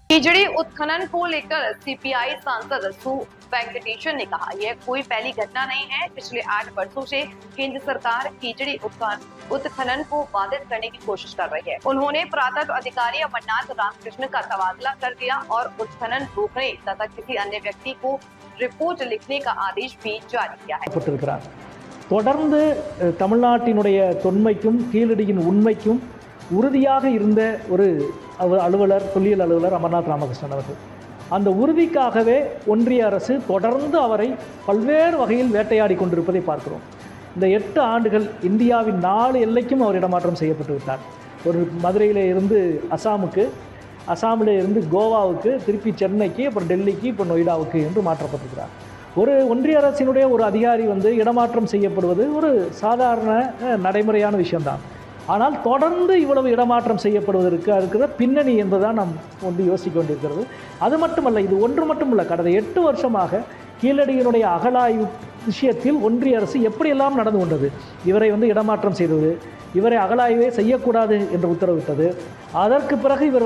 खिचड़ी उत्खनन को लेकर सीपीआई सांसद सु वेंकटेशन ने कहा, यह कोई पहली घटना नहीं है। पिछले 8 वर्षों से केंद्र सरकार खिचड़ी उत्खनन को बाधित करने की कोशिश कर रही है। उन्होंने पुरातत्व अधिकारी अमरनाथ रामकृष्ण का तबादला कर दिया और उत्खनन रोकने तथा किसी अन्य व्यक्ति को रिपोर्ट लिखने का आदेश भी जारी किया है। தொடர்ந்து தமிழ்நாட்டினுடைய தொன்மைக்கும் கீழடியின் உண்மைக்கும் உறுதியாக இருந்த ஒரு அலுவலர், தொல்லியல் அலுவலர் அமர்நாத் ராமகிருஷ்ணன் அவர்கள். அந்த உறுதிக்காகவே ஒன்றிய அரசு தொடர்ந்து அவரை பல்வேறு வகையில் வேட்டையாடி கொண்டிருப்பதை பார்க்கிறோம். இந்த 8 ஆண்டுகள் இந்தியாவின் 4 எல்லைக்கும் அவர் இடமாற்றம் செய்யப்பட்டு விட்டார். ஒரு மதுரையில் இருந்து அசாமுக்கு, அசாமில் இருந்து கோவாவுக்கு, திருப்பி சென்னைக்கு, அப்புறம் டெல்லிக்கு, இப்போ நொய்டாவுக்கு என்று மாற்றப்பட்டிருக்கிறார். ஒரு ஒன்றிய அரசினுடைய ஒரு அதிகாரி இடமாற்றம் செய்யப்படுவது ஒரு சாதாரண நடைமுறையான விஷயம்தான். ஆனால் தொடர்ந்து இவ்வளவு இடமாற்றம் செய்யப்படுவதற்கு இருக்கிற பின்னணி என்பதுதான் நாம் யோசிக்க வேண்டியிருக்கிறது. அது மட்டுமல்ல, இது ஒன்று மட்டுமல்ல, கடந்த 8 வருஷமாக கீழடியினுடைய அகழாய்வு விஷயத்தில் ஒன்றிய அரசு எப்படியெல்லாம் நடந்து கொண்டது. இவரை இடமாற்றம் செய்தது, இவரை அகழாய்வே செய்யக்கூடாது என்று உத்தரவிட்டது. அதற்கு பிறகு இவர்